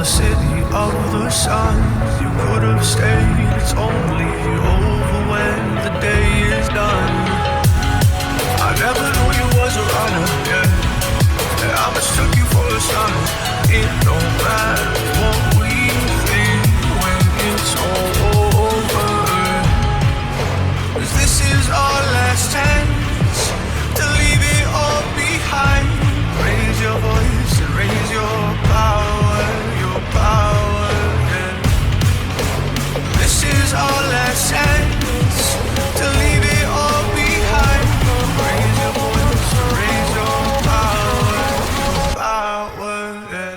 the city of the sun. You could have stayed, it's only over when the day is done. I never knew you was a runner, yeah. I mistook you for a son. It don't matter what we think when it's all over. 'Cause this is our last chance to leave it all behind. Raise your voice and raise your power, yeah. This is our last chance to leave it all behind. Raise your voice and raise your power, yeah.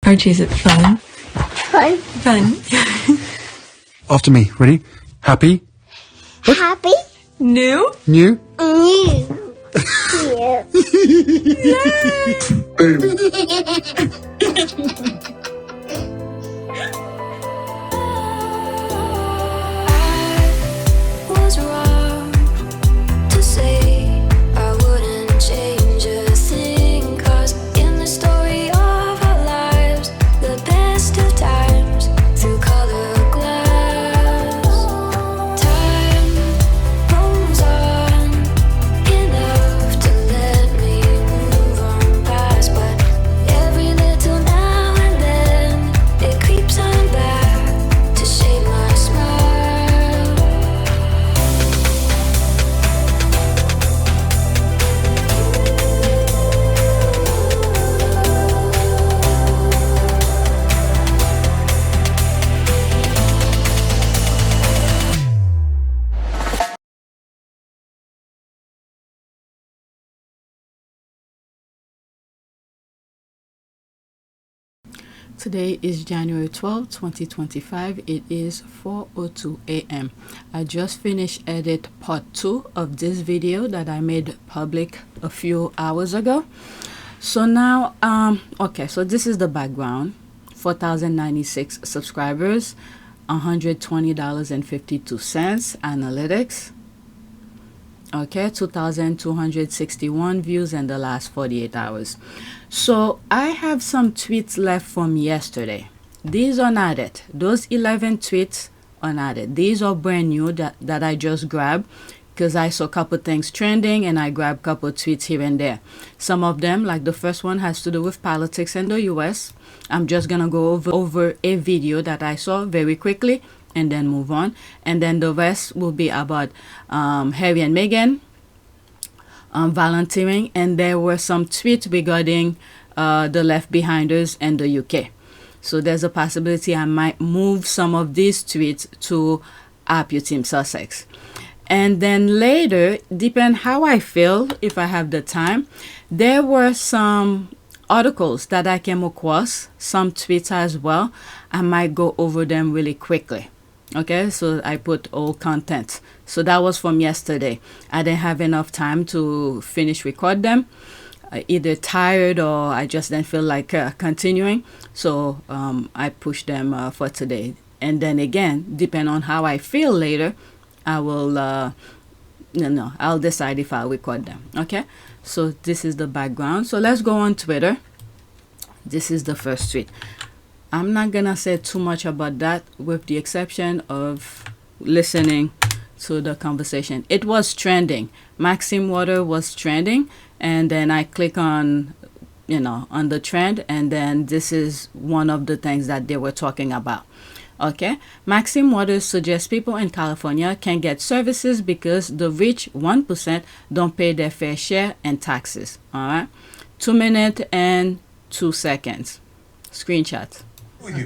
Archie, is it fun? Fun. Fun. After me. Ready? Happy? Happy. New? New? New. Was wrong to say I wouldn't change a thing, 'cause in the story of our lives, the best of times through color glass, time rolls on enough to let me move on past, but every little now and then it creeps on back to shape my smile. Today is January 12, 2025. It is 4:02 a.m. I just finished edit part 2 of this video that I made public a few hours ago. So now, okay, so this is the background. 4,096 subscribers, $120.52 analytics. Okay, 2,261 views in the last 48 hours. So I have some tweets left from yesterday. These are not it. Those 11 tweets are not it. These are brand new that I just grabbed because I saw a couple things trending and I grabbed a couple tweets here and there. Some of them, like the first one, has to do with politics in the US. I'm just gonna go over a video that I saw very quickly and then move on. And then the rest will be about Harry and Meghan, volunteering, and there were some tweets regarding the Left Behinders in the UK. So there's a possibility I might move some of these tweets to APTS Sussex. And then later, depend how I feel, if I have the time, there were some articles that I came across, some tweets as well. I might go over them really quickly. Okay, so I put all content. So that was from yesterday. I didn't have enough time to finish record them. Either tired or I just didn't feel like continuing. So I pushed them for today. And then again, depending on how I feel later, I will, I'll decide if I'll record them. Okay, so this is the background. So let's go on Twitter. This is the first tweet. I'm not gonna say too much about that, with the exception of listening to the conversation. It was trending. Maxine water was trending, and then I click on, on the trend, and then this is one of the things that they were talking about. Okay, Maxine Waters suggests people in California can get services because the rich 1% don't pay their fair share and taxes. All right, 2 minutes and 2 seconds. Screenshot.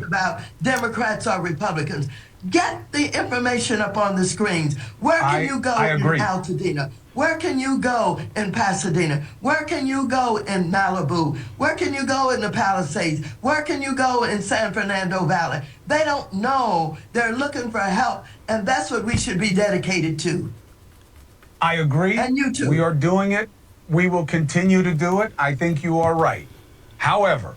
About Democrats or Republicans. Get the information up on the screens. Where can you go in Altadena? Where can you go in Pasadena? Where can you go in Malibu? Where can you go in the Palisades? Where can you go in San Fernando Valley? They don't know. They're looking for help, and that's what we should be dedicated to. I agree. And you too. We are doing it. We will continue to do it. I think you are right. However,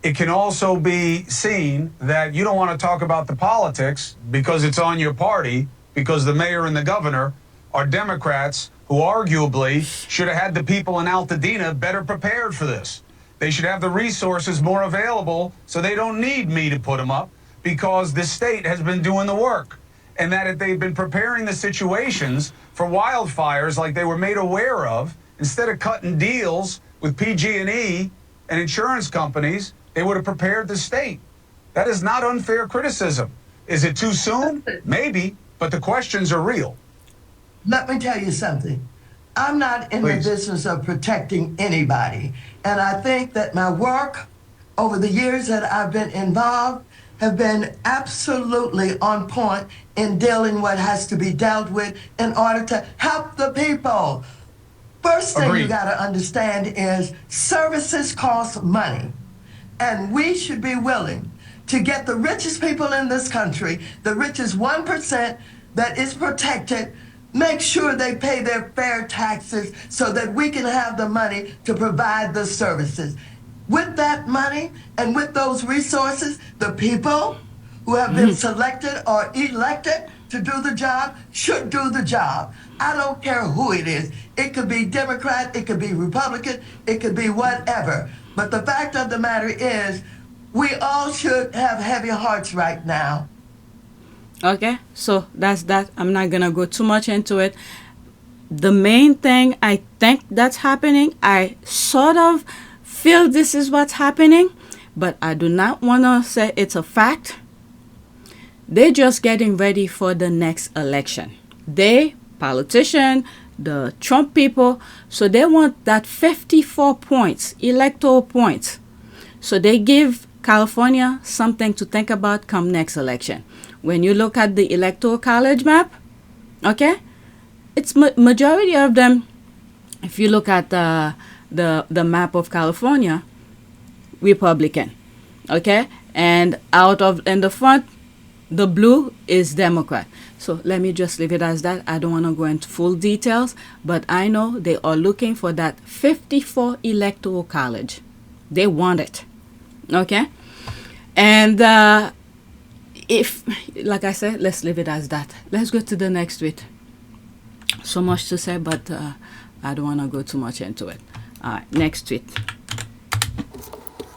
it can also be seen that you don't want to talk about the politics because it's on your party, because the mayor and the governor are Democrats who arguably should have had the people in Altadena better prepared for this. They should have the resources more available so they don't need me to put them up because the state has been doing the work. And that if they've been preparing the situations for wildfires like they were made aware of, instead of cutting deals with PG&E and insurance companies, they would have prepared the state. That is not unfair criticism. Is it too soon? Maybe, but the questions are real. Let me tell you something. I'm not in Please. the business of protecting anybody. And I think that my work over the years that I've been involved have been absolutely on point in dealing what has to be dealt with in order to help the people. First thing Agreed. you got to understand is services cost money. And we should be willing to get the richest people in this country, the richest 1% that is protected, make sure they pay their fair taxes so that we can have the money to provide the services. With that money and with those resources, the people who have been selected or elected to do the job should do the job. I don't care who it is. It could be Democrat, it could be Republican, it could be whatever. But the fact of the matter is, we all should have heavy hearts right now. Okay, so that's that. I'm not gonna go too much into it. The main thing I think that's happening, I sort of feel this is what's happening, but I do not want to say it's a fact. They're just getting ready for the next election. They, politician, the Trump people, so they want that 54 points, electoral points. So they give California something to think about come next election. When you look at the electoral college map, okay, it's majority of them. If you look at the map of California, Republican, okay, and in the front, the blue is Democrat. So let me just leave it as that. I don't want to go into full details, but I know they are looking for that 54 electoral college. They want it, okay, and. If, like I said, let's leave it as that. Let's go to the next tweet. So much to say, but I don't want to go too much into it. All right, next tweet.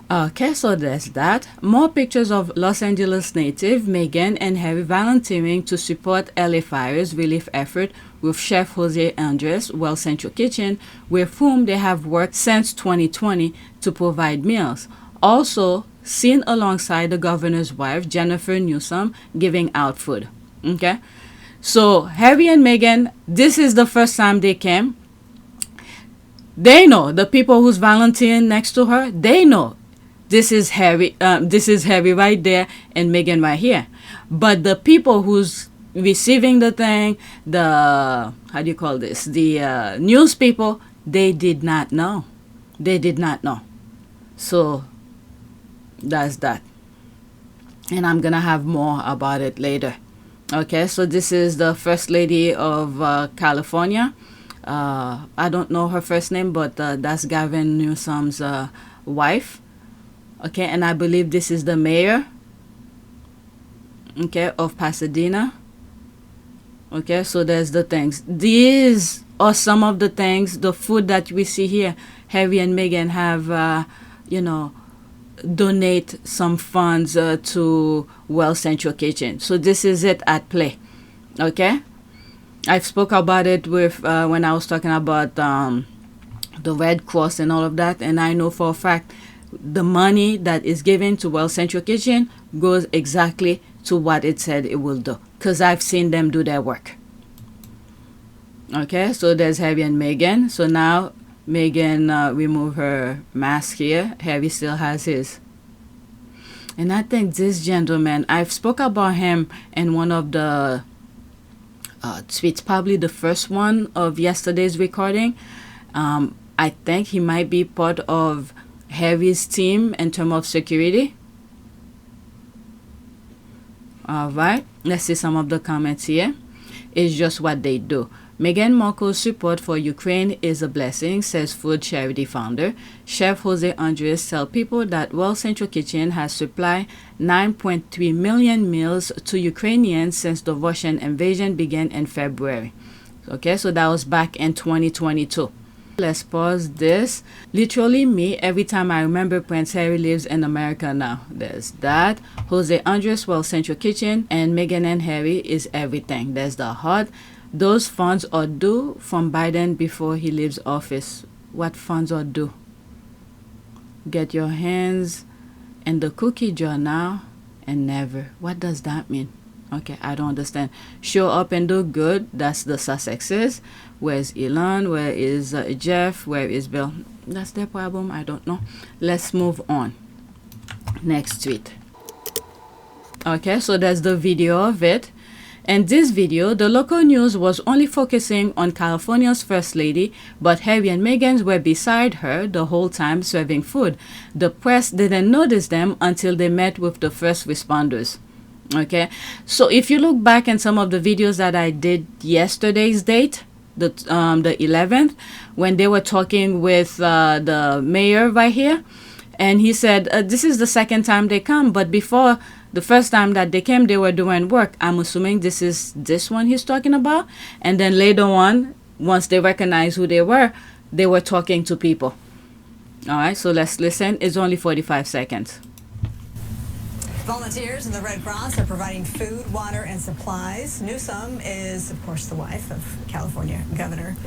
Okay, so there's that. More pictures of Los Angeles native Meghan and Harry volunteering to support LA fires relief effort with Chef Jose Andres, Well Central Kitchen, with whom they have worked since 2020 to provide meals. Also, seen alongside the governor's wife, Jennifer Newsom, giving out food. Okay? So, Harry and Meghan, this is the first time they came. They know, the people who's volunteering next to her, they know this is Harry right there and Meghan right here. But the people who's receiving the thing, the news people, they did not know. They did not know. So, that's that. And I'm gonna have more about it later. Okay, so this is the First Lady of California. I don't know her first name, but that's Gavin Newsom's wife. Okay, and I believe this is the mayor, okay, of Pasadena. Okay, so there's the things. These are some of the things, the food that we see here. Harry and Meghan have, donate some funds to Well Central Kitchen. So this is it at play. Okay? I've spoke about it with when I was talking about the Red Cross and all of that, and I know for a fact the money that is given to Well Central Kitchen goes exactly to what it said it will do, because I've seen them do their work. Okay, so there's Harry and Meghan. So now Meghan remove her mask here. Harry still has his. And I think this gentleman, I've spoke about him in one of the tweets, probably the first one of yesterday's recording. I think he might be part of Harry's team in terms of security. All right, let's see some of the comments here. It's just what they do. Meghan Markle's support for Ukraine is a blessing, says food charity founder. Chef Jose Andres tells people that Well Central Kitchen has supplied 9.3 million meals to Ukrainians since the Russian invasion began in February. Okay, so that was back in 2022. Let's pause this. Literally me, every time I remember Prince Harry lives in America now. There's that. Jose Andres, Well Central Kitchen, and Meghan and Harry is everything. There's the heart. Those funds are due from Biden before he leaves office. What funds are due? Get your hands in the cookie jar now and never. What does that mean? Okay, I don't understand. Show up and do good. That's the Sussexes. Where's Elon? Where is Jeff? Where is Bill? That's their problem. I don't know. Let's move on. Next tweet. Okay, so there's the video of it. In this video, the local news was only focusing on California's First Lady, but Harry and Meghan were beside her the whole time serving food. The press didn't notice them until they met with the first responders. Okay, so if you look back in some of the videos that I did yesterday's date, the 11th, when they were talking with the mayor right here, and he said this is the second time they come, but before the first time that they came, they were doing work. I'm assuming this is this one he's talking about. And then later on, once they recognized who they were talking to people. All right, so let's listen. It's only 45 seconds. Volunteers in the Red Cross are providing food, water, and supplies. Newsom is, of course, the wife of California Governor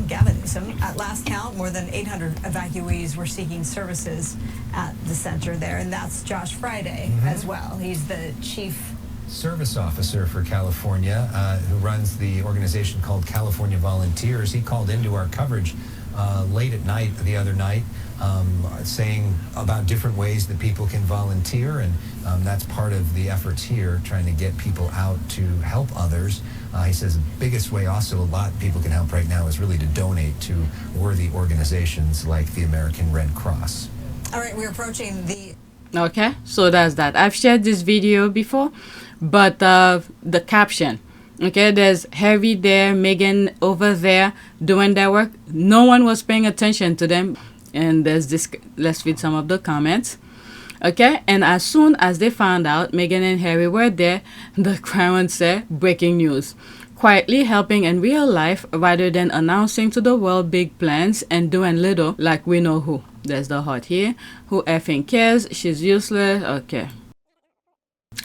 Gavin Newsom. At last count, more than 800 evacuees were seeking services at the center there, and that's Josh Friday as well. He's the chief service officer for California, who runs the organization called California Volunteers. He called into our coverage late at night the other night, saying about different ways that people can volunteer, and that's part of the efforts here, trying to get people out to help others. He says the biggest way also a lot of people can help right now is really to donate to worthy organizations like the American Red Cross. All right, we're approaching the... Okay, so that's that. I've shared this video before, but the caption, okay, there's Harry there, Meghan over there doing their work. No one was paying attention to them. And there's this, let's read some of the comments. Okay, and as soon as they found out Meghan and Harry were there, the Crown said, breaking news. Quietly helping in real life rather than announcing to the world big plans and doing little like we know who. There's the heart here. Who effing cares? She's useless. Okay.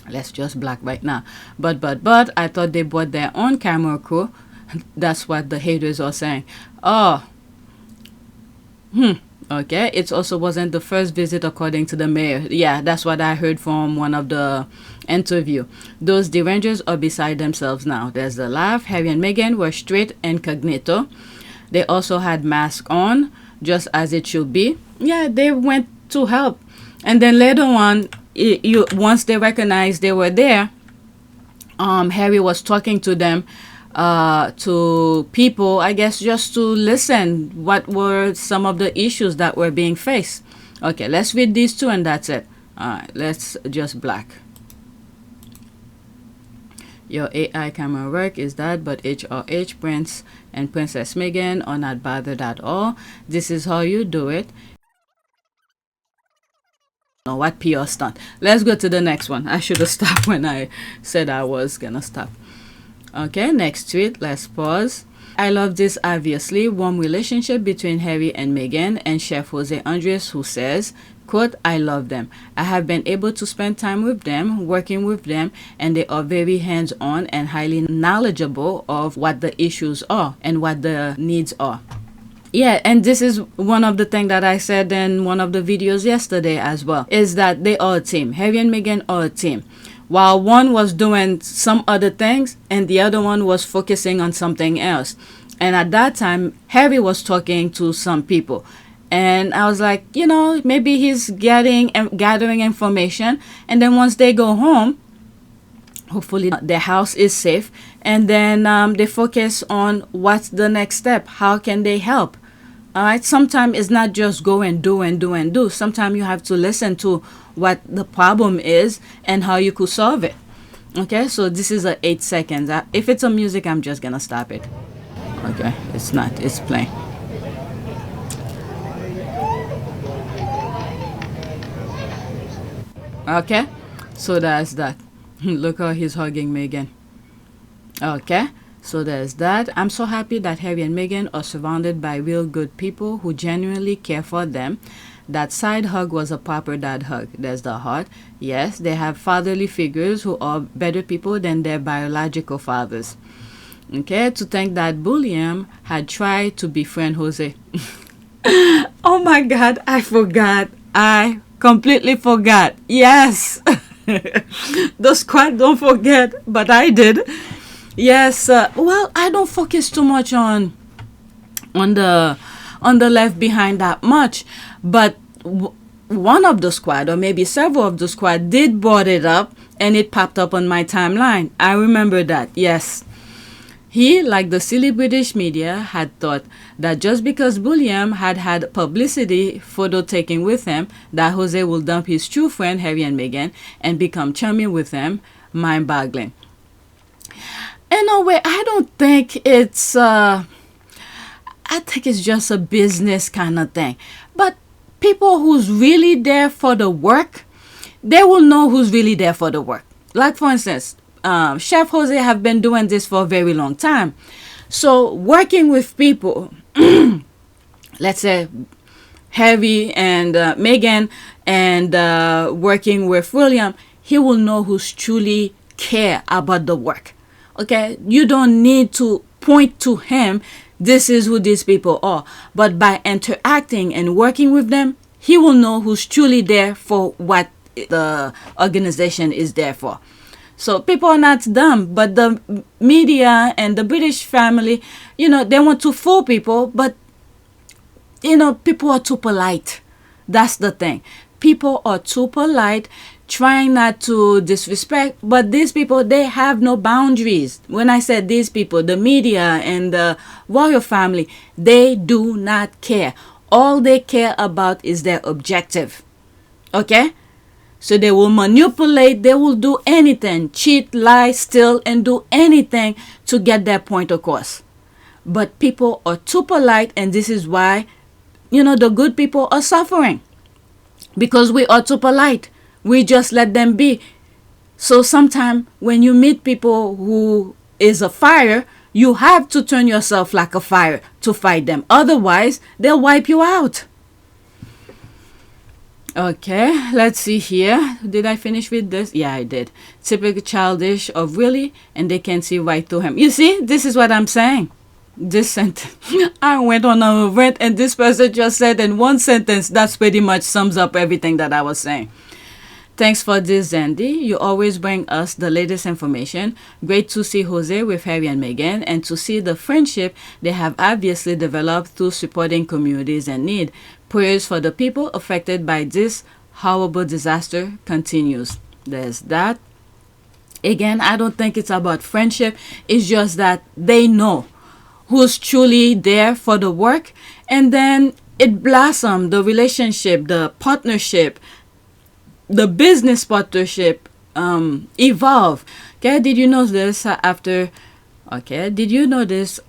Let's just black right now. But I thought they bought their own camera crew. That's what the haters are saying. Oh. Okay, it also wasn't the first visit according to the mayor. Yeah, that's what I heard from one of the interview. Those derangers are beside themselves now. There's the laugh. Harry and Meghan were straight incognito. They also had masks on, just as it should be. Yeah, they went to help. And then later on, once they recognized they were there, Harry was talking to them, to people, I guess, just to listen what were some of the issues that were being faced. Okay, let's read these two and that's it. Alright, let's just black. Your AI camera work is that, but HRH, Prince and Princess Meghan are not bothered at all. This is how you do it. No, what PR stunt. Let's go to the next one. I should have stopped when I said I was gonna stop. Okay, next tweet. Let's pause. I love this obviously warm relationship between Harry and Meghan, and Chef Jose Andres, who says Quote, I love them. I have been able to spend time with them, working with them, and they are very hands-on and highly knowledgeable of what the issues are and what the needs are. Yeah, and this is one of the things that I said in one of the videos yesterday as well, is that they are a team. Harry and Meghan are a team. While one was doing some other things and the other one was focusing on something else. And at that time, Harry was talking to some people. And I was like, you know, maybe he's gathering information. And then once they go home, hopefully their house is safe. And then they focus on what's the next step. How can they help? All right. Sometimes it's not just go and do and do and do. Sometimes you have to listen to what the problem is and how you could solve it. Okay. So this is 8 seconds. If it's a music, I'm just going to stop it. Okay. It's not. It's playing. Okay, so that's that. Look how he's hugging Meghan. Okay, so there's that. I'm so happy that Harry and Meghan are surrounded by real good people who genuinely care for them. That side hug was a proper dad hug. There's the heart. Yes, they have fatherly figures who are better people than their biological fathers. Okay, to think that William had tried to befriend Jose. Oh my God, I forgot. I completely forgot. Yes. The squad don't forget, but I did. Yes. Well, I don't focus too much on the left behind that much, but one of the squad, or maybe several of the squad, did brought it up and it popped up on my timeline. I remember that. Yes. He, like the silly British media, had thought that just because William had publicity photo taken with him, that Jose will dump his true friend Harry and Meghan and become charming with them. Mind-boggling. In a way, I don't think it's I think it's just a business kind of thing. But people who's really there for the work, they will know who's really there for the work. Like, for instance, Chef Jose have been doing this for a very long time. So working with people, let's say Harry and Meghan, and working with William, he will know who's truly care about the work. Okay, you don't need to point to him, this is who these people are. But by interacting and working with them, he will know who's truly there for what the organization is there for. So people are not dumb, but the media and the British family, you know, they want to fool people, but, you know, people are too polite. That's the thing. People are too polite, trying not to disrespect, but these people, they have no boundaries. When I said these people, the media and the royal family, they do not care. All they care about is their objective. Okay? So they will manipulate, they will do anything, cheat, lie, steal, and do anything to get their point across. But people are too polite, and this is why, you know, the good people are suffering. Because we are too polite. We just let them be. So sometimes when you meet people who is a fire, you have to turn yourself like a fire to fight them. Otherwise, they'll wipe you out. Okay, let's see here. Did I finish with this? Yeah, I did. Typical childish of really, and they can see right through him. You see, this is what I'm saying. This sentence, I went on a rant, and this person just said in one sentence, that's pretty much sums up everything that I was saying. Thanks for this, Zandy. You always bring us the latest information. Great to see Jose with Harry and Meghan, and to see the friendship they have obviously developed through supporting communities in need. Prayers for the people affected by this horrible disaster continues. There's that. Again, I don't think it's about friendship. It's just that they know who's truly there for the work. And then it blossomed, the relationship, the partnership, the business partnership evolve. Okay, did you know this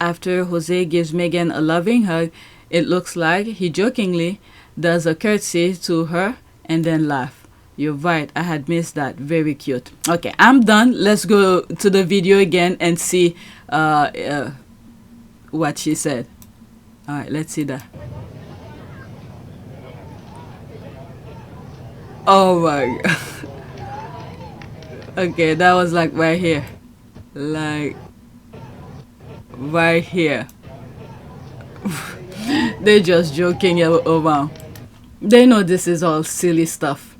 after Jose gives Meghan a loving hug? It looks like he jokingly does a curtsy to her and then laugh. You're right, I had missed that. Very cute. Okay, I'm done. Let's go to the video again and see what she said. All right, let's see that. Oh my god. Okay, that was like right here. Like right here. They're just joking around. They know this is all silly stuff.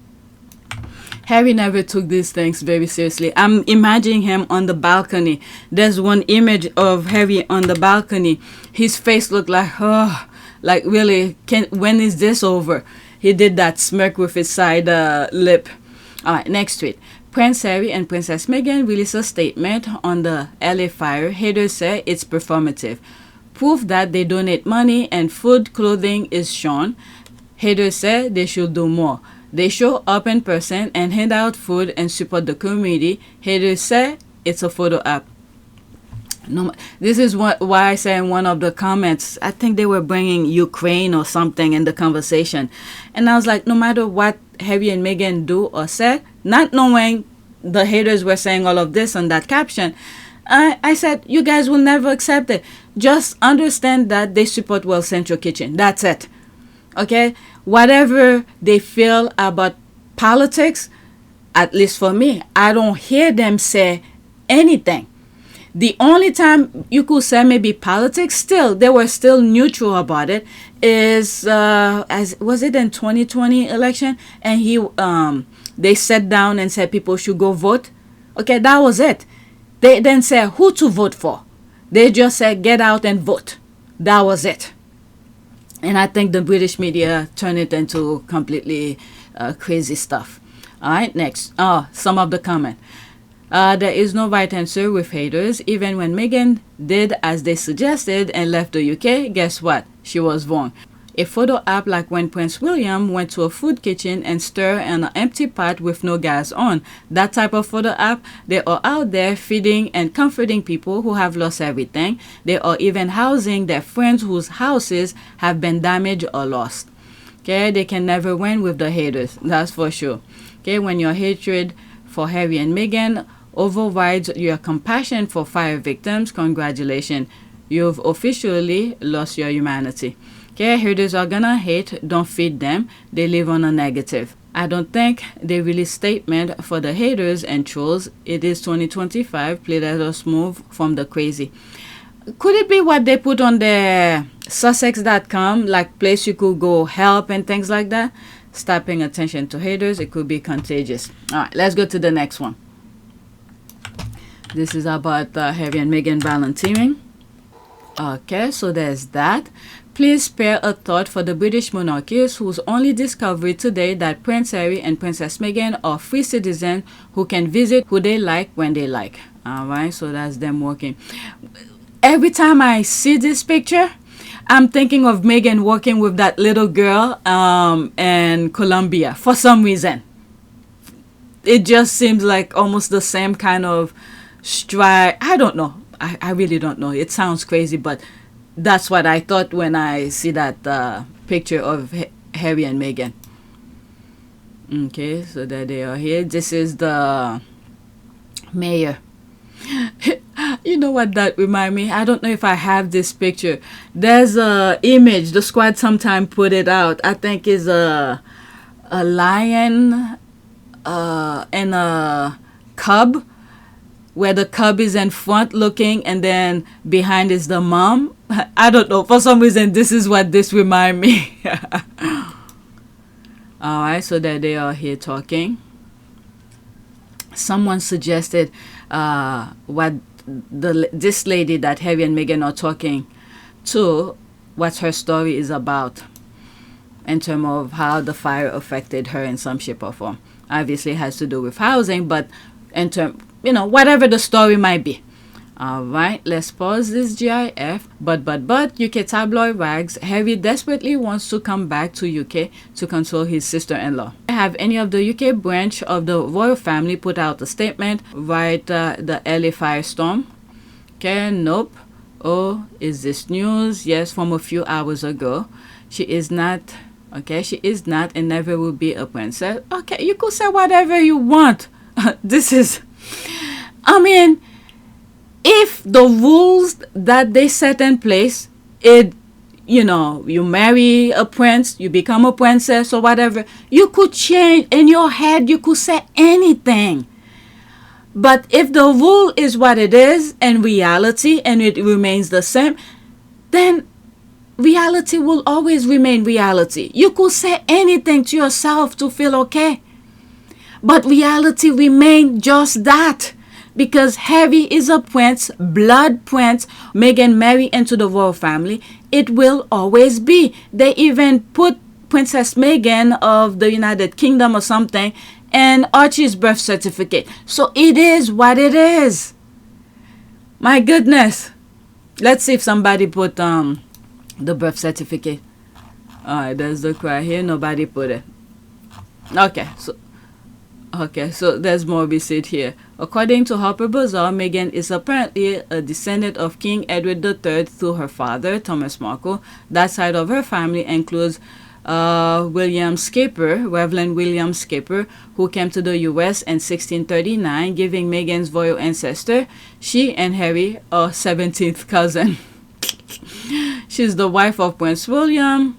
Harry never took these things very seriously. I'm imagining him on the balcony. There's one image of Harry on the balcony. His face looked like, oh, like really, when is this over? He did that smirk with his side lip. All right, next tweet. Prince Harry and Princess Meghan released a statement on the LA fire. Haters say it's performative. Proof that they donate money and food, clothing is shown. Haters say they should do more. They show up in person and hand out food and support the community. Haters say it's a photo op. No, this is why I say in one of the comments, I think they were bringing Ukraine or something in the conversation. And I was like, no matter what Harry and Meghan do or say, not knowing the haters were saying all of this on that caption, I said, you guys will never accept it. Just understand that they support World Central Kitchen. That's it. Okay? Whatever they feel about politics, at least for me, I don't hear them say anything. The only time you could say maybe politics, still they were still neutral about it, is as was it in 2020 election, and they sat down and said people should go vote. Okay, that was it. They didn't say who to vote for. They just said get out and vote. That was it. And I think the British media turned it into completely crazy stuff. All right, next. Some of the comment. There is no right answer with haters. Even when Meghan did as they suggested and left the UK, guess what? She was wrong. A photo app like when Prince William went to a food kitchen and stirred an empty pot with no gas on. That type of photo app, they are out there feeding and comforting people who have lost everything. They are even housing their friends whose houses have been damaged or lost. Okay, they can never win with the haters, that's for sure. Okay, when your hatred for Harry and Meghan overrides your compassion for fire victims, congratulations, you've officially lost your humanity. Okay, haters are gonna hate, don't feed them, they live on a negative. I don't think they release statement for the haters and trolls. It is 2025, please let us move from the crazy. Could it be what they put on their Sussexes.com, like place you could go help and things like that? Stop paying attention to haters, it could be contagious. Alright, let's go to the next one. This is about Harry and Meghan volunteering. Okay, so there's that. Please spare a thought for the British monarchists whose only discovery today that Prince Harry and Princess Meghan are free citizens who can visit who they like when they like. Alright, so that's them working. Every time I see this picture, I'm thinking of Meghan working with that little girl in Colombia for some reason. It just seems like almost the same kind of stride. I don't know. I really don't know. It sounds crazy, but that's what I thought when I see that picture of Harry and Meghan. Okay, so there they are here. This is the mayor. You know what that remind me? I don't know if I have this picture. There's a image. The squad sometime put it out. I think is a lion and a cub, where the cub is in front looking and then behind is the mom. I don't know. For some reason, this is what this remind me. Alright, so there they are here talking. Someone suggested what this lady that Harry and Meghan are talking to, what her story is about in terms of how the fire affected her in some shape or form. Obviously, it has to do with housing, but in terms, whatever the story might be. Alright, let's pause this GIF. But UK tabloid rags, Harry desperately wants to come back to UK to console his sister-in-law. Have any of the UK branch of the royal family put out a statement right the LA firestorm? Okay, nope. Oh, is this news? Yes, from a few hours ago. She is not, she is not and never will be a princess. Okay, you could say whatever you want. This is, if the rules that they set in place, you know, you marry a prince, you become a princess or whatever, you could change in your head, you could say anything. But if the rule is what it is and reality and it remains the same, then reality will always remain reality. You could say anything to yourself to feel okay. But reality remains just that. Because Harry is a prince, blood prince, Meghan married into the royal family. It will always be. They even put Princess Meghan of the United Kingdom or something and Archie's birth certificate. So it is what it is. My goodness. Let's see if somebody put the birth certificate. Alright, there's the cry here. Nobody put it. Okay, so there's more we see here. According to Harper Bazaar, Meghan is apparently a descendant of King Edward III through her father, Thomas Markle. That side of her family includes William Skipper, Reverend William Skipper, who came to the U.S. in 1639, giving Meghan's royal ancestor. She and Harry are 17th cousin. She's the wife of Prince William.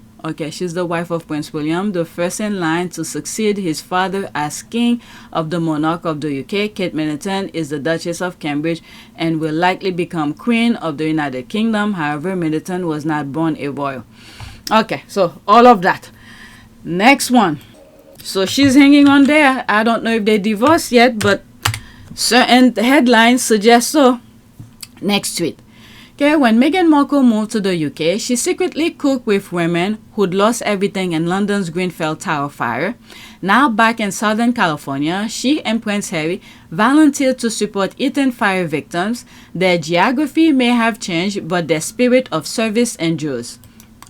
She's the wife of Prince William, the first in line to succeed his father as king of the monarch of the UK. Kate Middleton is the Duchess of Cambridge and will likely become Queen of the United Kingdom. However, Middleton was not born a royal. Okay, so all of that. Next one. So she's hanging on there. I don't know if they divorced yet, but certain headlines suggest so. Next tweet. Okay, when Meghan Markle moved to the UK, she secretly cooked with women who'd lost everything in London's Grenfell Tower fire. Now back in Southern California, she and Prince Harry volunteered to support Eaton fire victims. Their geography may have changed, but their spirit of service endures.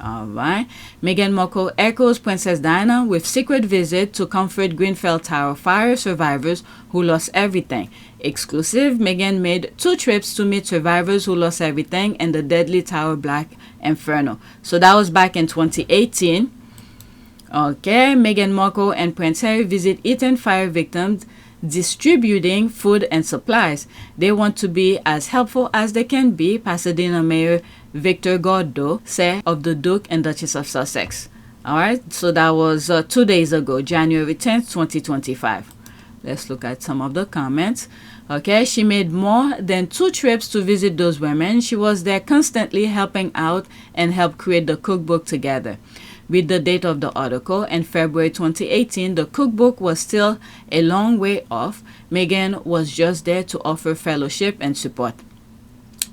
Alright. Meghan Markle echoes Princess Diana with secret visit to comfort Grenfell Tower fire survivors who lost everything. Exclusive, Meghan made 2 trips to meet survivors who lost everything in the deadly Tower Black Inferno. So that was back in 2018. Okay, Meghan Markle and Prince Harry visit Eaton fire victims, distributing food and supplies. They want to be as helpful as they can be, Pasadena Mayor Victor Gordo said of the Duke and Duchess of Sussex. Alright, so that was 2 days ago, January 10th, 2025. Let's look at some of the comments. Okay, she made more than 2 trips to visit those women. She was there constantly helping out and helped create the cookbook together. With the date of the article in February 2018, the cookbook was still a long way off. Meghan was just there to offer fellowship and support.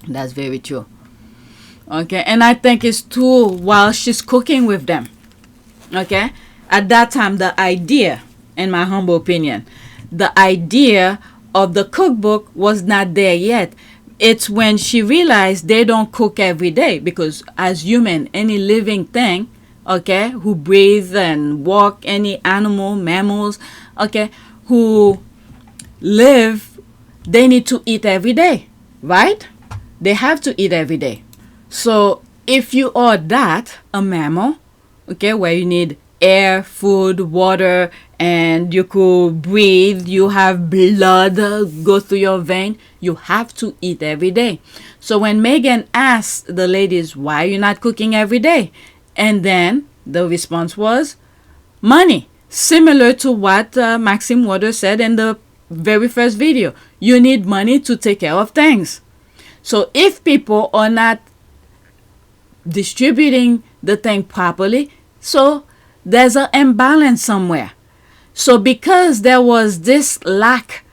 That's very true. Okay, and I think it's true while she's cooking with them. Okay, at that time, the idea, in my humble opinion, the idea of the cookbook was not there yet. It's when she realized they don't cook every day, because as human, any living thing, okay, who breathe and walk, any animal, mammals, okay, who live, they need to eat every day, right? They have to eat every day. So if you are that, a mammal, okay, where you need air, food, water, and you could breathe, you have blood go through your vein, you have to eat every day. So when Meghan asked the ladies, why are you not cooking every day? And then the response was money. Similar to what Maxine Waters said in the very first video. You need money to take care of things. So if people are not distributing the thing properly, so there's an imbalance somewhere. So because there was this lack,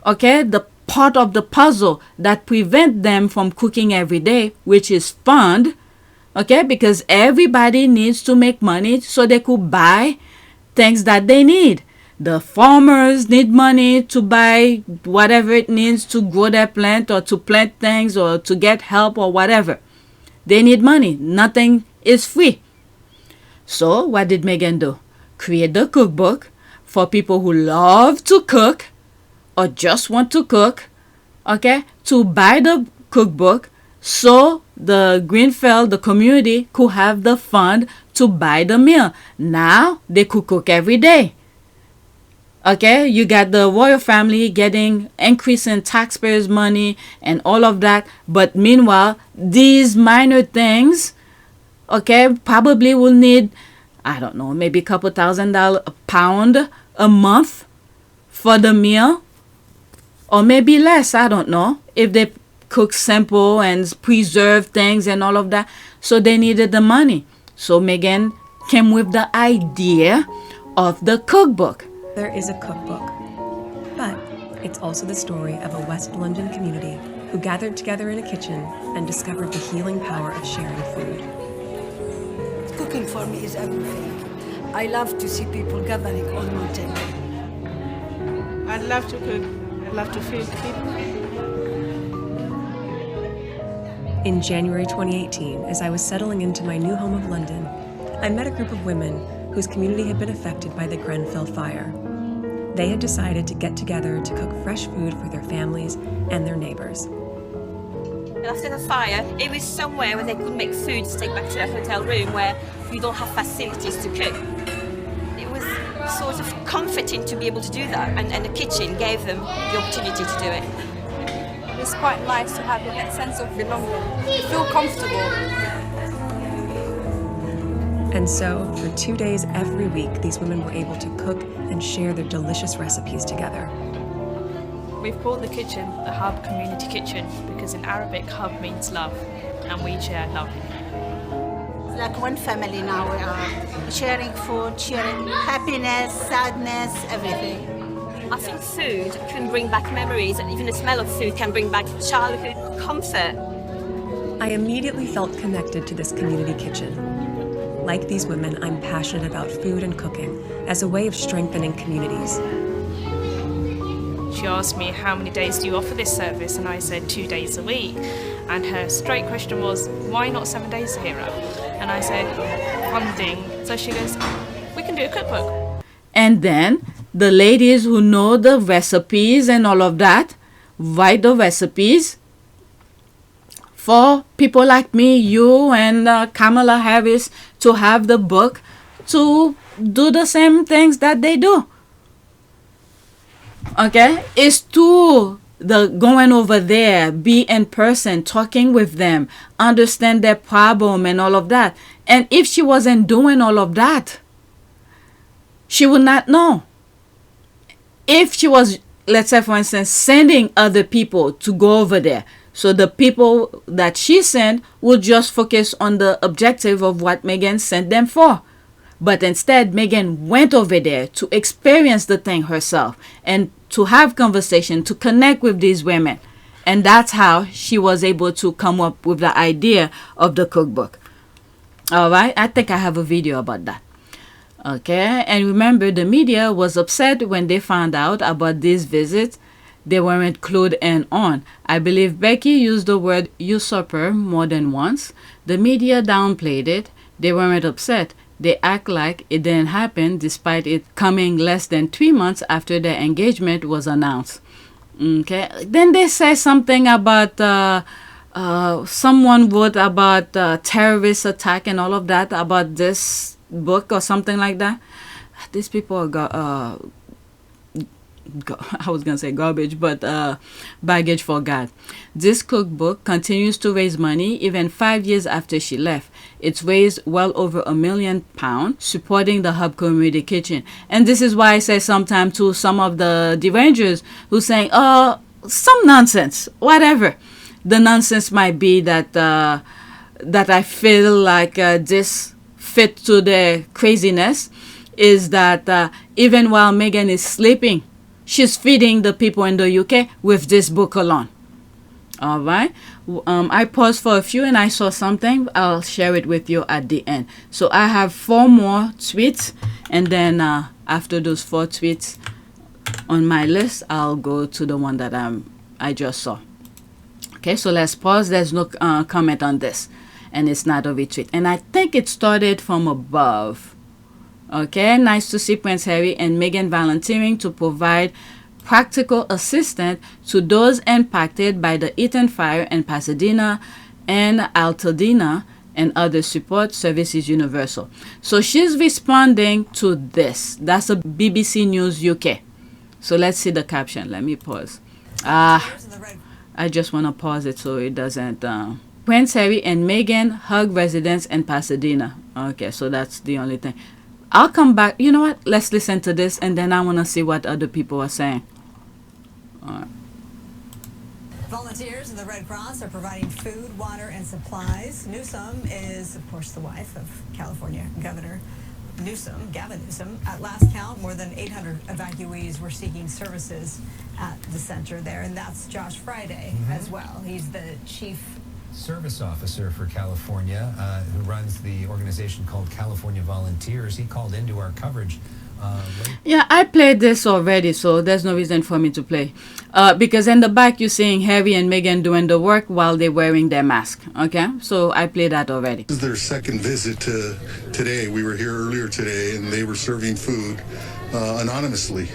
okay, the part of the puzzle that prevent them from cooking every day, which is fund, okay, because everybody needs to make money so they could buy things that they need. The farmers need money to buy whatever it needs to grow their plant or to plant things or to get help or whatever. They need money. Nothing is free. So what did Meghan do? Create the cookbook for people who love to cook or just want to cook, okay, to buy the cookbook so the Grenfell, the community, could have the fund to buy the meal. Now they could cook every day. Okay, you got the royal family getting increase in taxpayers' money and all of that. But meanwhile, these minor things, okay, probably will need, I don't know, maybe a couple £1,000 a month for the meal, or maybe less, I don't know, if they cook simple and preserve things and all of that. So they needed the money. So Meghan came with the idea of the cookbook. There is a cookbook, but it's also the story of a West London community who gathered together in a kitchen and discovered the healing power of sharing food. Cooking for me is everything. I love to see people gathering on one table. I love to cook. I love to feed people. In January 2018, as I was settling into my new home of London, I met a group of women whose community had been affected by the Grenfell fire. They had decided to get together to cook fresh food for their families and their neighbors. After the fire, it was somewhere where they could make food to take back to their hotel room where we don't have facilities to cook. It was sort of comforting to be able to do that, and the kitchen gave them the opportunity to do it. It's quite nice to have that sense of belonging. You feel comfortable. And so, for 2 days every week, these women were able to cook and share their delicious recipes together. We've called the kitchen the Hub Community Kitchen because in Arabic, hub means love, and we share love. It's like one family now. We are sharing food, sharing happiness, sadness, everything. I think food can bring back memories, and even the smell of food can bring back childhood comfort. I immediately felt connected to this community kitchen. Like these women, I'm passionate about food and cooking as a way of strengthening communities. She asked me, how many days do you offer this service? And I said 2 days a week. And her straight question was, why not 7 days, Zahira? And I said, funding. So she goes, we can do a cookbook. And then the ladies who know the recipes and all of that, write the recipes for people like me, you, and Kamala Harris to have the book to do the same things that they do. Okay? It's to the going over there, be in person, talking with them, understand their problem and all of that. And if she wasn't doing all of that, she would not know. If she was, let's say for instance, sending other people to go over there, so the people that she sent would just focus on the objective of what Meghan sent them for. But instead, Meghan went over there to experience the thing herself and to have conversation, to connect with these women. And that's how she was able to come up with the idea of the cookbook. All right, I think I have a video about that. Okay, and remember, the media was upset when they found out about these visits. They weren't clued in on. I believe Becky used the word usurper more than once. The media downplayed it. They weren't upset. They act like it didn't happen despite it coming less than 3 months after their engagement was announced. Okay, then they say something about someone wrote about terrorist attack and all of that about this book or something like that. These people are I was gonna say garbage, but baggage for God. This cookbook continues to raise money even 5 years after she left. It's raised well over £1 million supporting the Hub Community Kitchen. And this is why I say sometimes to some of the derangers who saying, oh, some nonsense, whatever. The nonsense might be that that I feel like this fit to the craziness is that even while Meghan is sleeping, she's feeding the people in the UK with this book alone. All right. I paused for a few and I saw something. I'll share it with you at the end. So I have 4 more tweets. And then after those 4 tweets on my list, I'll go to the one that I just saw. Okay, so let's pause. There's no comment on this. And it's not a retweet. And I think it started from above. Okay, nice to see Prince Harry and Meghan volunteering to provide practical assistance to those impacted by the Eaton fire in Pasadena and Altadena and other support services universal. So she's responding to this. That's a BBC News UK. So let's see the caption. Let me pause. I just want to pause it so it doesn't Prince Harry and Meghan hug residents in Pasadena. Okay, so that's the only thing. I'll come back. You know what? Let's listen to this, and then I want to see what other people are saying. All right. Volunteers of the Red Cross are providing food, water, and supplies. Newsom is, of course, the wife of California Governor Gavin Newsom. At last count, more than 800 evacuees were seeking services at the center there, and that's Josh Friday as well. He's the chief service officer for California, who runs the organization called California Volunteers. He called into our coverage. Yeah, I played this already, so there's no reason for me to play. Because in the back you're seeing Harry and Meghan doing the work while they're wearing their mask. Okay, so I played that already. This is their second visit today. We were here earlier today, and they were serving food anonymously.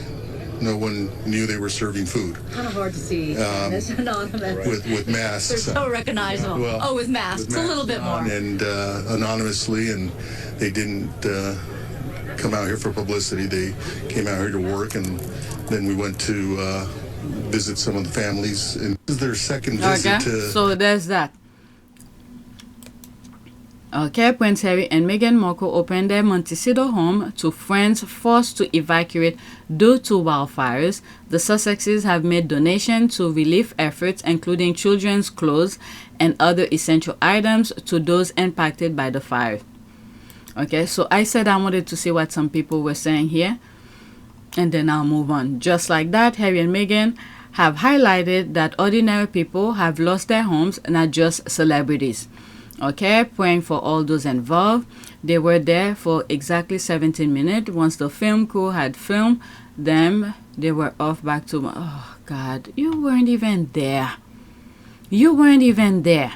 No one knew they were serving food. Kind of hard to see this anonymous. With masks. They're so recognizable. Well, with masks, a little bit more. And anonymously, and they didn't come out here for publicity. They came out here to work, and then we went to visit some of the families. And this is their second visit so there's that. Okay, Prince Harry and Meghan Markle opened their Montecito home to friends forced to evacuate due to wildfires. The Sussexes have made donations to relief efforts, including children's clothes and other essential items to those impacted by the fire. Okay, so I said I wanted to see what some people were saying here, and then I'll move on. Just like that, Harry and Meghan have highlighted that ordinary people have lost their homes, not just celebrities. Okay, praying for all those involved. They were there for exactly 17 minutes. Once the film crew had filmed them, they were off back to... Oh, God, you weren't even there. You weren't even there.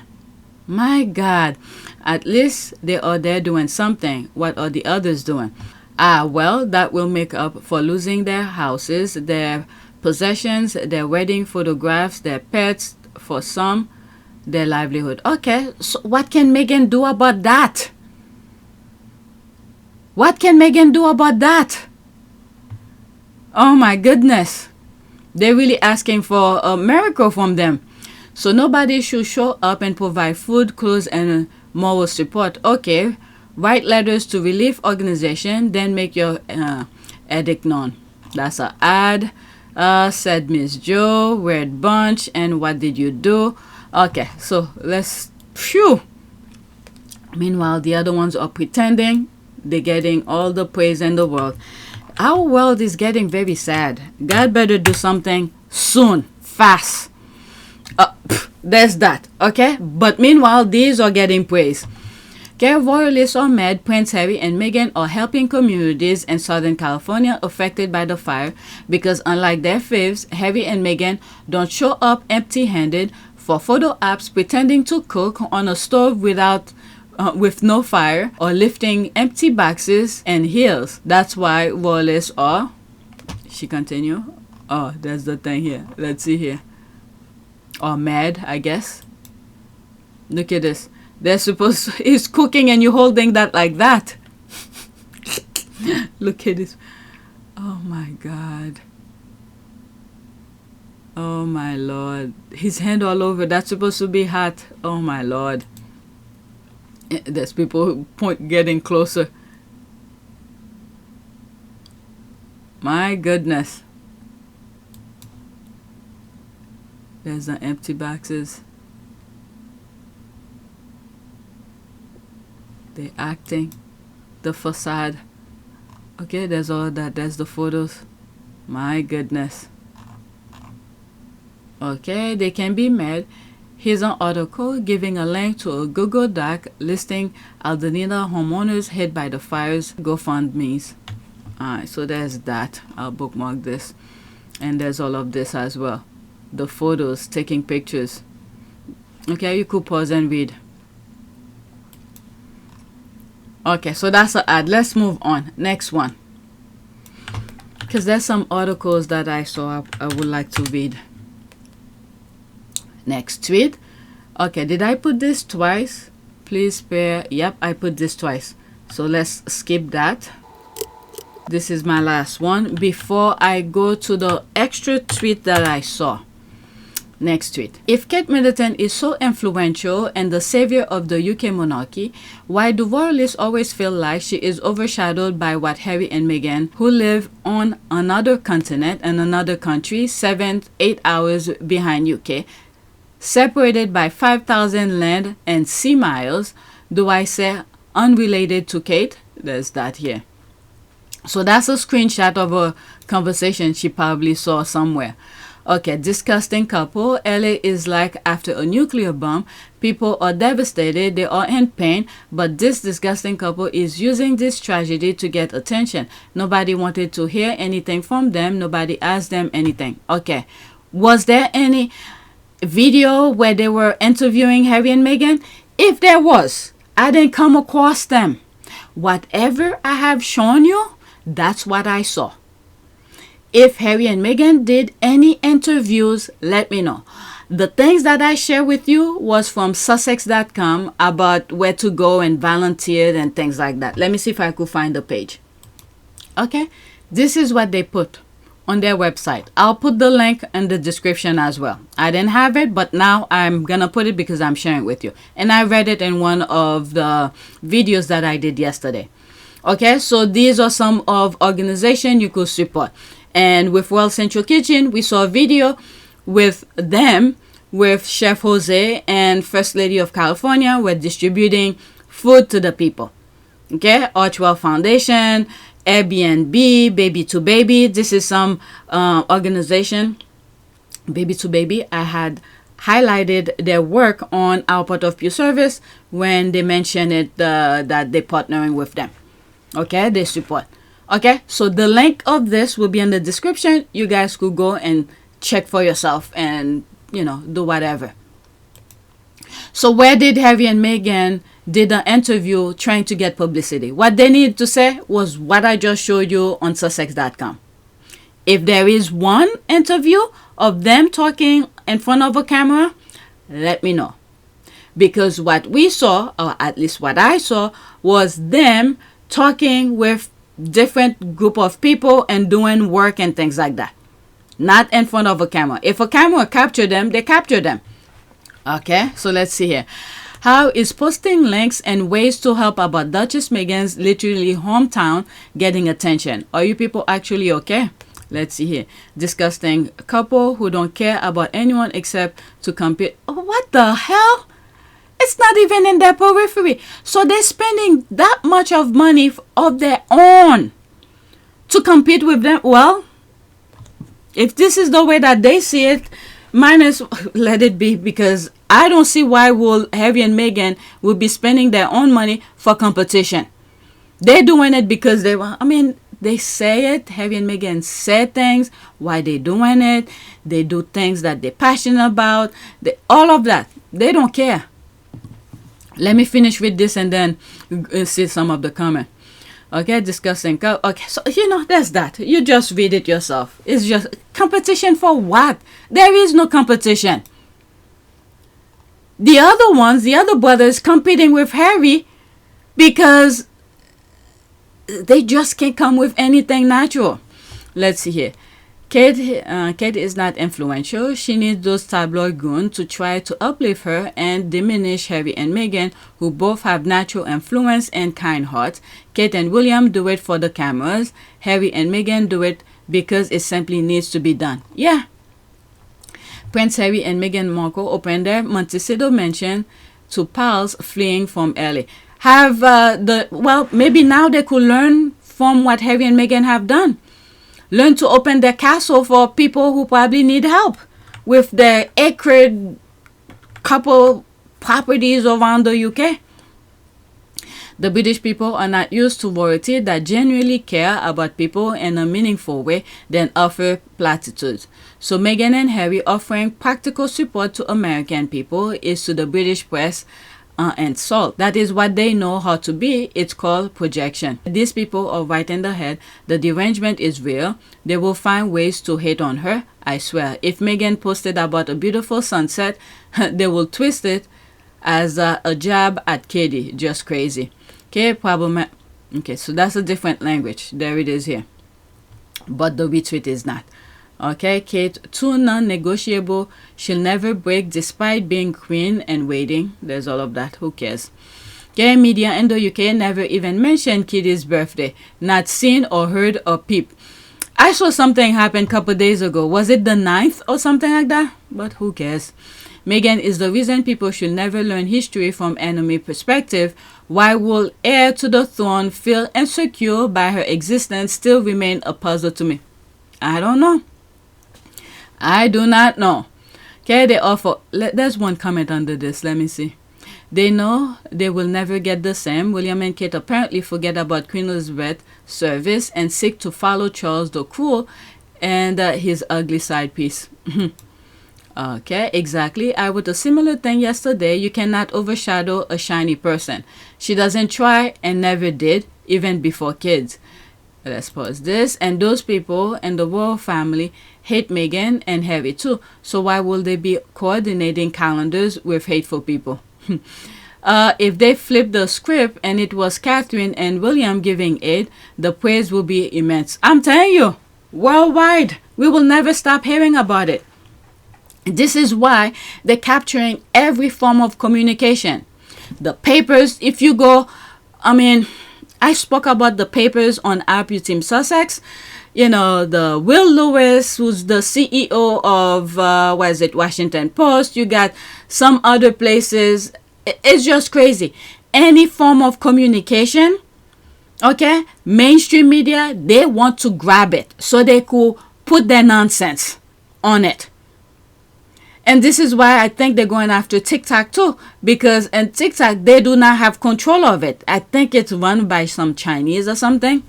My God. At least they are there doing something. What are the others doing? Well, that will make up for losing their houses, their possessions, their wedding photographs, their pets, for some, their livelihood. Okay, so what can Meghan do about that? What can Meghan do about that? Oh my goodness. They're really asking for a miracle from them. So nobody should show up and provide food, clothes, and moral support. Okay, write letters to relief organization, then make your edict known. That's an ad. Said Miss Joe, weird bunch, and what did you do? Okay, so let's... Phew! Meanwhile, the other ones are pretending they're getting all the praise in the world. Our world is getting very sad. God better do something soon, fast. There's that, okay? But meanwhile, these are getting praise. Okay, royalists are mad. Prince Harry and Meghan are helping communities in Southern California affected by the fire because unlike their faves, Harry and Meghan don't show up empty-handed for photo apps pretending to cook on a stove with no fire or lifting empty boxes and heels. That's why royalists are... She continue. Oh, there's the thing here. Let's see here. Or mad, I guess. Look at this. They're supposed to... He's cooking and you're holding that like that. Look at this. Oh my God. Oh my Lord. His hand all over. That's supposed to be hot. Oh my Lord. There's people getting closer. My goodness. There's the empty boxes. They're acting. The facade. Okay, there's all that. There's the photos. My goodness. Okay, they can be mad. Here's an article giving a link to a Google Doc listing Aldenina homeowners hit by the fires GoFundMe's. Alright, so there's that. I'll bookmark this. And there's all of this as well. The photos, taking pictures. Okay, you could pause and read. Okay, so that's an ad. Let's move on. Next one. Because there's some articles that I saw I would like to read. Next tweet. Okay, did I put this twice? Please spare. Yep, I put this twice. So let's skip that. This is my last one before I go to the extra tweet that I saw. Next tweet. If Kate Middleton is so influential and the savior of the UK monarchy, why do royalists always feel like she is overshadowed by what Harry and Meghan, who live on another continent and another country, 7-8 hours behind UK, separated by 5,000 land and sea miles, do I say unrelated to Kate? There's that here. So that's a screenshot of a conversation she probably saw somewhere. Okay, disgusting couple. LA is like after a nuclear bomb. People are devastated, they are in pain, but this disgusting couple is using this tragedy to get attention. Nobody wanted to hear anything from them. Nobody asked them anything. Okay, was there any video where they were interviewing Harry and Meghan? If there was, I didn't come across them. Whatever I have shown you, that's what I saw. If Harry and Meghan did any interviews, let me know. The things that I share with you was from Sussexes.com about where to go and volunteer and things like that. Let me see if I could find the page. Okay, this is what they put on their website. I'll put the link in the description as well. I didn't have it, but now I'm gonna put it because I'm sharing it with you. And I read it in one of the videos that I did yesterday. Okay, so these are some of organizations you could support. And with World Central Kitchen, we saw a video with them, with Chef Jose and First Lady of California. We're distributing food to the people. Okay, Archwell Foundation, Airbnb, Baby to Baby. This is some organization, Baby to Baby. I had highlighted their work on our Part of Pure Service when they mentioned it, that they're partnering with them. Okay, they support. Okay, so the link of this will be in the description. You guys could go and check for yourself and, you know, do whatever. So where did Harry and Meghan did an interview trying to get publicity? What they needed to say was what I just showed you on Sussexes.com. If there is one interview of them talking in front of a camera, let me know. Because what we saw, or at least what I saw, was them talking with different group of people and doing work and things like that, not in front of a camera. If a camera capture them, they capture them. Okay, so let's see here. How is posting links and ways to help about Duchess Meghan's literally hometown getting attention? Are you people actually okay? Let's see here. Disgusting couple who don't care about anyone except to compete. Oh, what the hell? It's not even in their periphery. So they're spending that much of money of their own to compete with them. Well, if this is the way that they see it, minus let it be, because I don't see why will Harry and Meghan will be spending their own money for competition. They're doing it because they want, I mean, they say it. Harry and Meghan say things. Why they doing it? They do things that they're passionate about. All of that. They don't care. Let me finish with this and then see some of the comment. Okay, discussing. Okay, so you know, there's that. You just read it yourself. It's just competition for what? There is no competition. The other ones, the other brothers competing with Harry because they just can't come with anything natural. Let's see here. Kate is not influential. She needs those tabloid goons to try to uplift her and diminish Harry and Meghan, who both have natural influence and kind hearts. Kate and William do it for the cameras. Harry and Meghan do it because it simply needs to be done. Yeah. Prince Harry and Meghan Markle opened their Montecito mansion to pals fleeing from LA. Maybe now they could learn from what Harry and Meghan have done. Learn to open their castle for people who probably need help with their acre couple properties around the UK. The British people are not used to royalty that genuinely care about people in a meaningful way than offer platitudes. So Meghan and Harry offering practical support to American people is to the British press and salt. That is what they know how to be. It's called projection. These people are right in the head. The derangement is real. They will find ways to hate on her, I swear. If Meghan posted about a beautiful sunset, they will twist it as a jab at Katie. Just crazy. Okay, problem. Okay, so that's a different language. There it is here. But the retweet is not. Okay, Kate, too non-negotiable. She'll never break despite being queen and waiting. There's all of that. Who cares? Okay, media in the UK never even mentioned Kitty's birthday. Not seen or heard or peep. I saw something happen a couple days ago. Was it the 9th or something like that? But who cares? Meghan is the reason people should never learn history from enemy perspective. Why will heir to the throne feel insecure by her existence still remain a puzzle to me? I don't know. I do not know. Okay, they offer. There's one comment under this. Let me see. They know they will never get the same. William and Kate apparently forget about Queen Elizabeth's service and seek to follow Charles the Cruel and his ugly side piece. Okay, exactly. I wrote a similar thing yesterday. You cannot overshadow a shiny person. She doesn't try and never did, even before kids. Let's pause this. And those people in the royal family hate Meghan and Harry too. So why will they be coordinating calendars with hateful people? If they flip the script and it was Catherine and William giving aid, the praise will be immense. I'm telling you, worldwide, we will never stop hearing about it. This is why they're capturing every form of communication. The papers, if you go, I spoke about the papers on APTS Sussex. You know, the Will Lewis, who's the CEO of, Washington Post. You got some other places. It's just crazy. Any form of communication, okay, mainstream media, they want to grab it so they could put their nonsense on it. And this is why I think they're going after TikTok too, because in TikTok, they do not have control of it. I think it's run by some Chinese or something.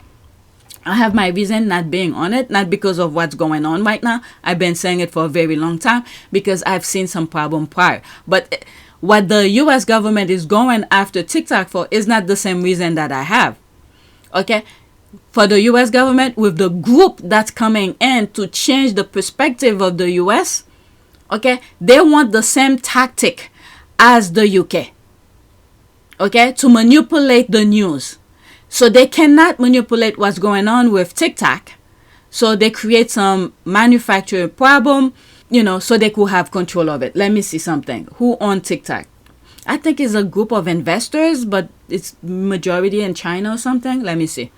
I have my reason not being on it, not because of what's going on right now. I've been saying it for a very long time because I've seen some problem prior. But what the US government is going after TikTok for is not the same reason that I have. Okay? For the US government, with the group that's coming in to change the perspective of the US, okay, they want the same tactic as the UK. Okay? To manipulate the news. So they cannot manipulate what's going on with TikTok. So they create some manufacturing problem, so they could have control of it. Let me see something. Who owns TikTok? I think it's a group of investors, but it's majority in China or something. Let me see.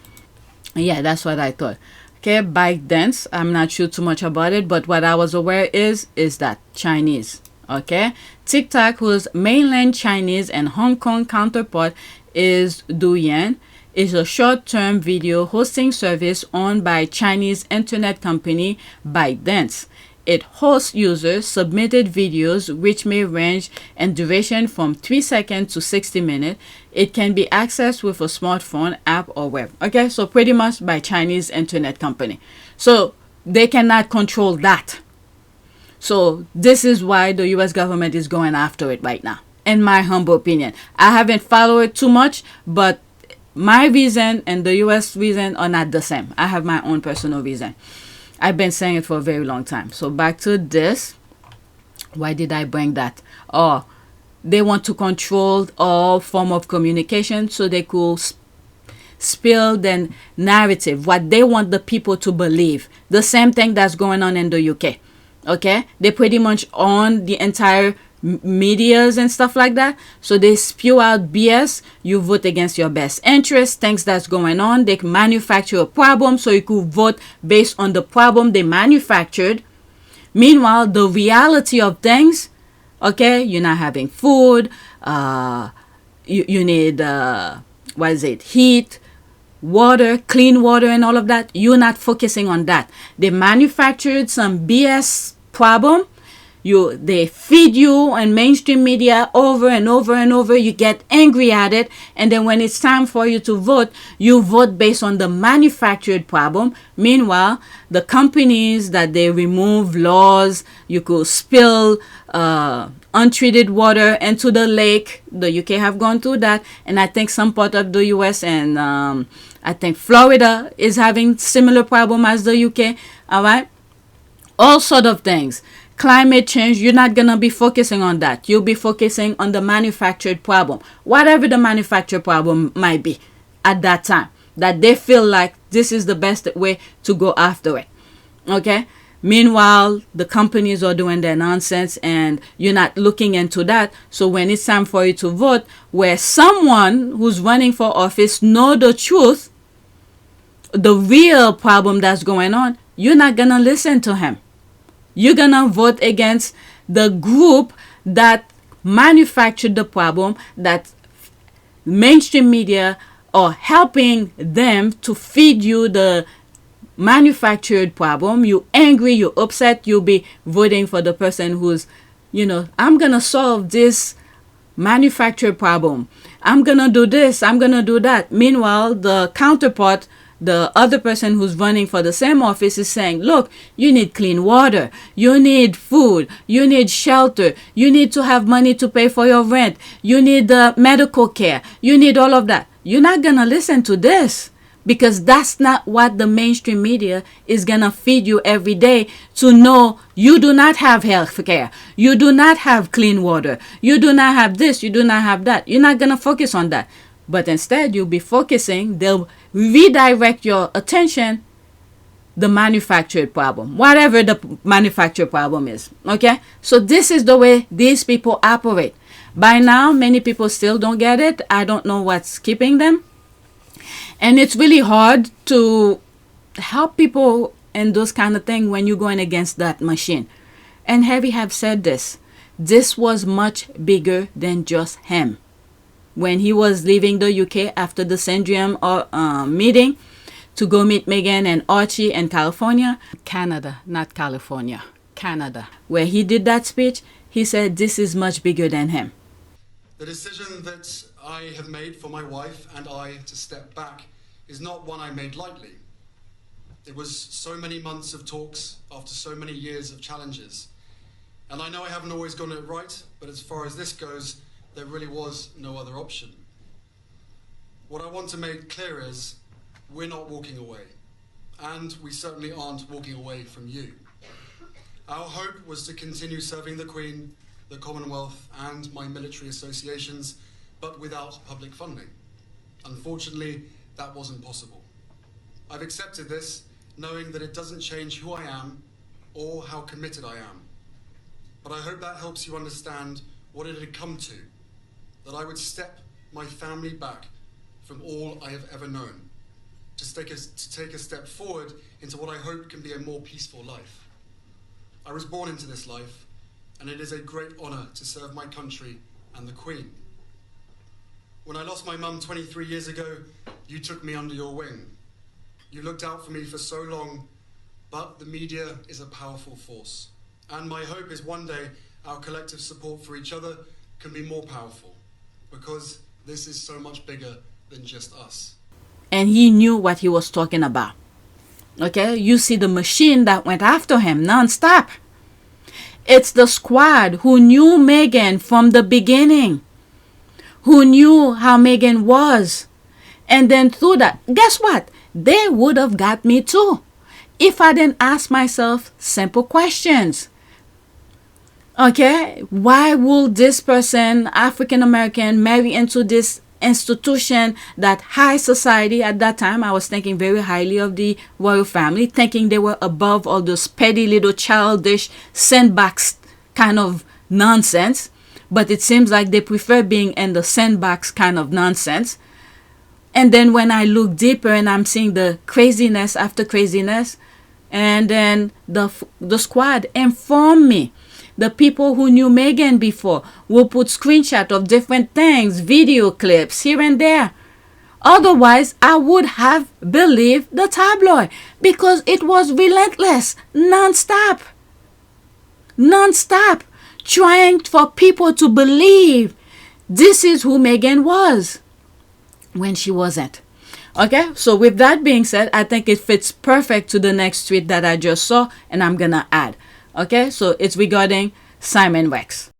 Yeah, that's what I thought. Okay, ByteDance. I'm not sure too much about it, but what I was aware is that Chinese. Okay, TikTok, whose mainland Chinese and Hong Kong counterpart is Douyin, is a short-term video hosting service owned by Chinese internet company ByteDance. It hosts users submitted videos which may range in duration from 3 seconds to 60 minutes. It can be accessed with a smartphone, app, or web. Okay, so pretty much by Chinese internet company. So they cannot control that. So this is why the US government is going after it right now, in my humble opinion. I haven't followed it too much, but my reason and the US reason are not the same. I have my own personal reason. I've been saying it for a very long time. So back to this. Why did I bring that? Oh, they want to control all form of communication so they could spill the narrative, what they want the people to believe. The same thing that's going on in the UK. Okay? They pretty much own the entire medias and stuff like that. So they spew out BS. You vote against your best interest, things that's going on. They manufacture a problem so you could vote based on the problem they manufactured. Meanwhile, the reality of things, okay, you're not having food, you need heat, water, clean water, and all of that. You're not focusing on that. They manufactured some BS problem. They feed you and mainstream media over and over and over. You get angry at it, and then when it's time for you to vote, you vote based on the manufactured problem. Meanwhile, the companies that they remove laws, you could spill untreated water into the lake. The UK have gone through that, and I think some part of the US and I think Florida is having similar problem as the UK. All right, all sort of things. Climate change, you're not going to be focusing on that. You'll be focusing on the manufactured problem, whatever the manufactured problem might be at that time, that they feel like this is the best way to go after it. Okay? Meanwhile, the companies are doing their nonsense and you're not looking into that. So when it's time for you to vote, where someone who's running for office know the truth, the real problem that's going on, you're not going to listen to him. You're going to vote against the group that manufactured the problem, that mainstream media are helping them to feed you the manufactured problem. You angry, you upset, you'll be voting for the person who's, I'm gonna solve this manufactured problem, I'm gonna do this, I'm gonna do that. Meanwhile, the counterpart, the other person who's running for the same office, is saying, look, you need clean water, you need food, you need shelter, you need to have money to pay for your rent, you need medical care, you need all of that. You're not gonna listen to this, because that's not what the mainstream media is going to feed you every day, to know you do not have health care, you do not have clean water, you do not have this, you do not have that. You're not going to focus on that. But instead, you'll be focusing, they'll redirect your attention, the manufactured problem, whatever the manufactured problem is. Okay? So this is the way these people operate. By now, many people still don't get it. I don't know what's keeping them. And it's really hard to help people in those kind of things when you're going against that machine. And Harry have said this. This was much bigger than just him. When he was leaving the UK after the Syndrome meeting to go meet Meghan and Archie in California. Canada, not California. Canada. Where he did that speech, he said this is much bigger than him. The decision that I have made for my wife and I to step back is not one I made lightly. It was so many months of talks after so many years of challenges. And I know I haven't always gotten it right, but as far as this goes, there really was no other option. What I want to make clear is we're not walking away, and we certainly aren't walking away from you. Our hope was to continue serving the Queen, the Commonwealth and my military associations, but without public funding. Unfortunately, that wasn't possible. I've accepted this, knowing that it doesn't change who I am or how committed I am. But I hope that helps you understand what it had come to, that I would step my family back from all I have ever known, to take a step forward into what I hope can be a more peaceful life. I was born into this life, and it is a great honor to serve my country and the Queen. When I lost my mum 23 years ago, you took me under your wing. You looked out for me for so long, but the media is a powerful force. And my hope is one day our collective support for each other can be more powerful, because this is so much bigger than just us. And he knew what he was talking about. Okay, you see the machine that went after him non-stop. It's the squad who knew Meghan from the beginning, who knew how Meghan was. And then through that, guess what? They would have got me too, if I didn't ask myself simple questions. Okay, why would this person, African American, marry into this institution, that high society? At that time, I was thinking very highly of the royal family, thinking they were above all those petty little childish sandbox kind of nonsense. But it seems like they prefer being in the sandbox kind of nonsense. And then when I look deeper and I'm seeing the craziness after craziness, and then the squad informed me. The people who knew Meghan before will put screenshots of different things, video clips here and there. Otherwise, I would have believed the tabloid, because it was relentless, non-stop, trying for people to believe this is who Meghan was when she wasn't. Okay, so with that being said, I think it fits perfect to the next tweet that I just saw, and I'm gonna add. Okay, so it's regarding Simon Rex.